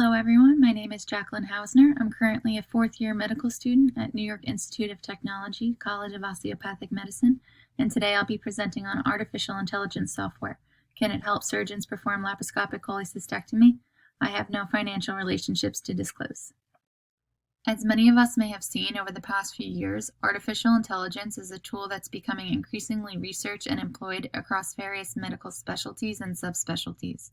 Hello everyone, my name is Jacqueline Hausner. I'm currently a fourth-year medical student at New York Institute of Technology, College of Osteopathic Medicine, and today I'll be presenting on artificial intelligence software. Can it help surgeons perform laparoscopic cholecystectomy? I have no financial relationships to disclose. As many of us may have seen over the past few years, artificial intelligence is a tool that's becoming increasingly researched and employed across various medical specialties and subspecialties.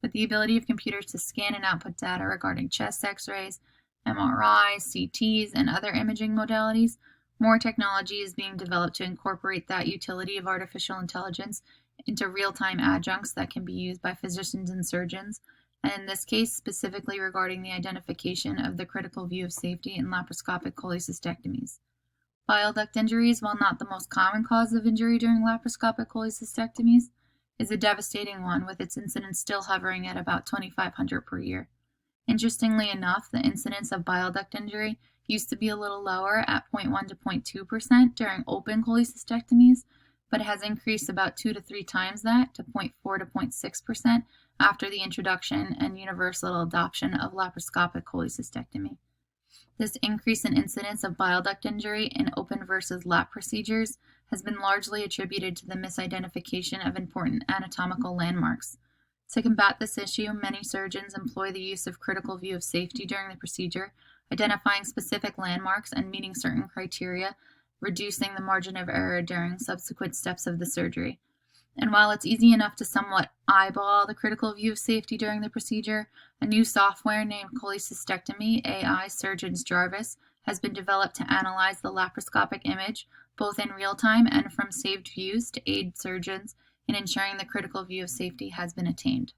With the ability of computers to scan and output data regarding chest x-rays, MRIs, CTs, and other imaging modalities, more technology is being developed to incorporate that utility of artificial intelligence into real-time adjuncts that can be used by physicians and surgeons, and in this case, specifically regarding the identification of the critical view of safety in laparoscopic cholecystectomies. Bile duct injuries, while not the most common cause of injury during laparoscopic cholecystectomies, is a devastating one, with its incidence still hovering at about 2,500 per year. Interestingly enough, the incidence of bile duct injury used to be a little lower at 0.1 to 0.2% during open cholecystectomies, but it has increased about 2 to 3 times that to 0.4 to 0.6% after the introduction and universal adoption of laparoscopic cholecystectomy. This increase in incidence of bile duct injury in open versus lap procedures has been largely attributed to the misidentification of important anatomical landmarks. To combat this issue, many surgeons employ the use of critical view of safety during the procedure, identifying specific landmarks and meeting certain criteria, reducing the margin of error during subsequent steps of the surgery. And while it's easy enough to somewhat eyeball the critical view of safety during the procedure, a new software named Cholecystectomy AI Surgeon's Jarvis has been developed to analyze the laparoscopic image both in real time and from saved views to aid surgeons in ensuring the critical view of safety has been attained.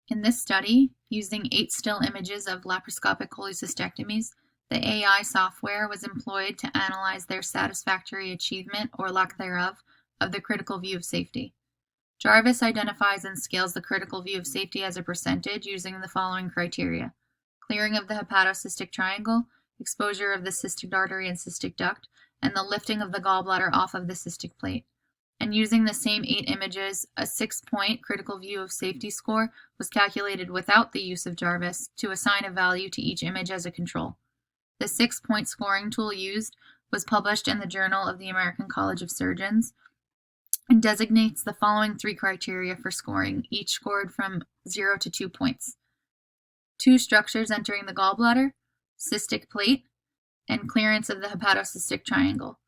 In this study, using 8 still images of laparoscopic cholecystectomies, the AI software was employed to analyze their satisfactory achievement, or lack thereof, of the critical view of safety. Jarvis identifies and scales the critical view of safety as a percentage using the following criteria: clearing of the hepatocystic triangle, exposure of the cystic artery and cystic duct, and the lifting of the gallbladder off of the cystic plate. And using the same 8 images, a 6-point critical view of safety score was calculated without the use of Jarvis to assign a value to each image as a control. The 6-point scoring tool used was published in the Journal of the American College of Surgeons and designates the following 3 criteria for scoring, each scored from 0 to 2 points: 2 structures entering the gallbladder, cystic plate, and clearance of the hepatocystic triangle.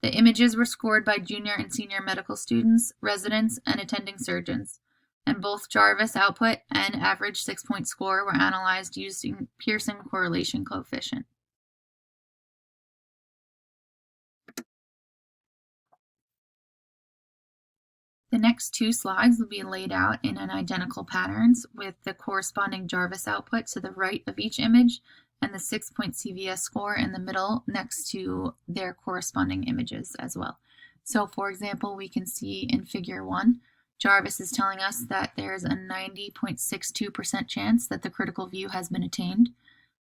The images were scored by junior and senior medical students, residents, and attending surgeons, and both Jarvis output and average 6-point score were analyzed using Pearson correlation coefficient. The next 2 slides will be laid out in an identical patterns with the corresponding Jarvis output to the right of each image and the 6-point CVS score in the middle next to their corresponding images as well. So for example, we can see in figure 1, Jarvis is telling us that there's a 90.62% chance that the critical view has been attained.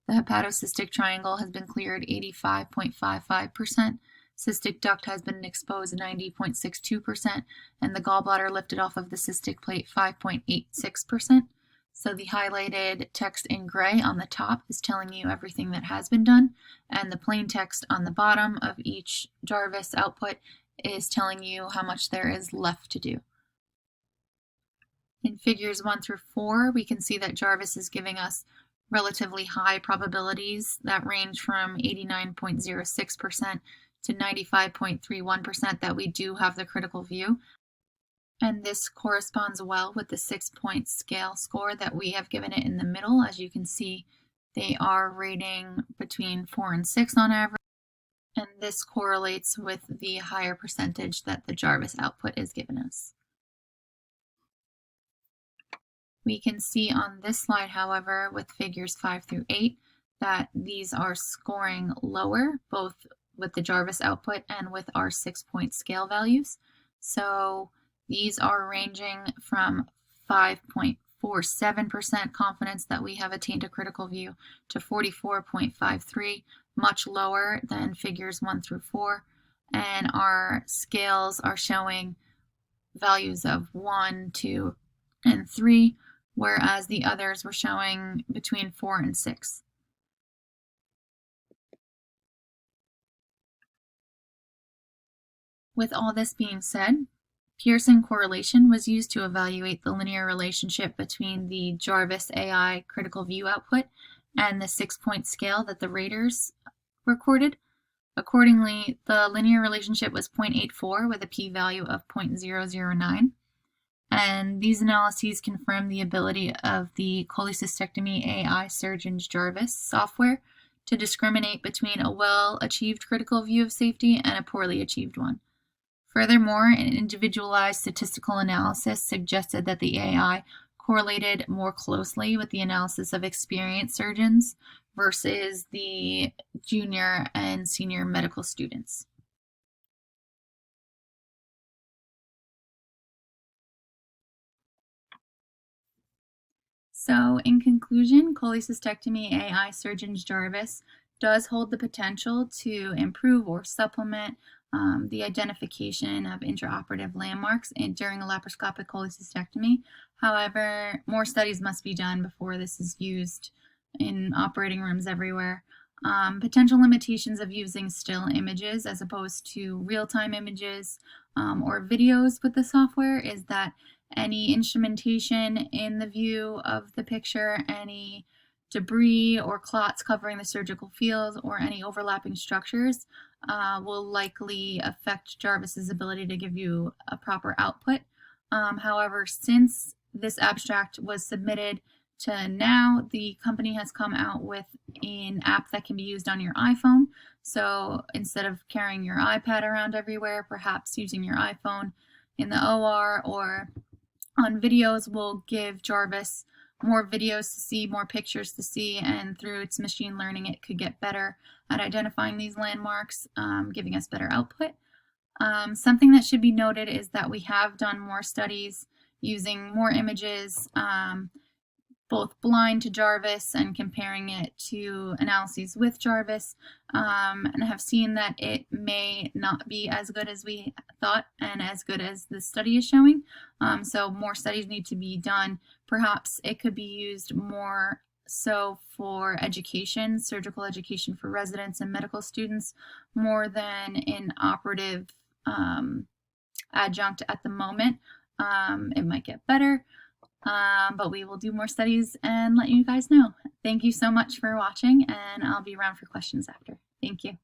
The hepatocystic triangle has been cleared 85.55%. Cystic duct has been exposed 90.62%, and the gallbladder lifted off of the cystic plate 5.86%. So the highlighted text in gray on the top is telling you everything that has been done, and the plain text on the bottom of each Jarvis output is telling you how much there is left to do. In figures 1 through 4, we can see that Jarvis is giving us relatively high probabilities that range from 89.06% to 95.31% that we do have the critical view. And this corresponds well with the 6-point scale score that we have given it in the middle. As you can see, they are rating between 4 and 6 on average, and this correlates with the higher percentage that the Jarvis output is given us. We can see on this slide, however, with figures 5 through 8, that these are scoring lower, both with the Jarvis output and with our 6-point scale values. So these are ranging from 5.47% confidence that we have attained a critical view to 44.53, much lower than figures 1 through 4. And our scales are showing values of 1, 2, and 3, whereas the others were showing between 4 and 6. With all this being said, Pearson correlation was used to evaluate the linear relationship between the Jarvis AI critical view output and the 6-point scale that the raters recorded. Accordingly, the linear relationship was 0.84 with a p-value of 0.009. And these analyses confirm the ability of the cholecystectomy AI surgeon's Jarvis software to discriminate between a well-achieved critical view of safety and a poorly achieved one. Furthermore, an individualized statistical analysis suggested that the AI correlated more closely with the analysis of experienced surgeons versus the junior and senior medical students. So, in conclusion, cholecystectomy AI surgeon's Jarvis does hold the potential to improve or supplement the identification of intraoperative landmarks during a laparoscopic cholecystectomy. However, more studies must be done before this is used in operating rooms everywhere. Potential limitations of using still images as opposed to real-time images or videos with the software is that any instrumentation in the view of the picture, any debris or clots covering the surgical field, or any overlapping structures will likely affect Jarvis's ability to give you a proper output. However, since this abstract was submitted to now, the company has come out with an app that can be used on your iPhone. So instead of carrying your iPad around everywhere, perhaps using your iPhone in the OR or on videos will give Jarvis more videos to see, more pictures to see, and through its machine learning, it could get better at identifying these landmarks, giving us better output. Something that should be noted is that we have done more studies using more images, both blind to Jarvis and comparing it to analyses with Jarvis, and have seen that it may not be as good as we thought and as good as the study is showing. So more studies need to be done. Perhaps it could be used more so for education, surgical education for residents and medical students, more than in operative adjunct at the moment. It might get better. But we will do more studies and let you guys know. Thank you so much for watching, and I'll be around for questions after. Thank you.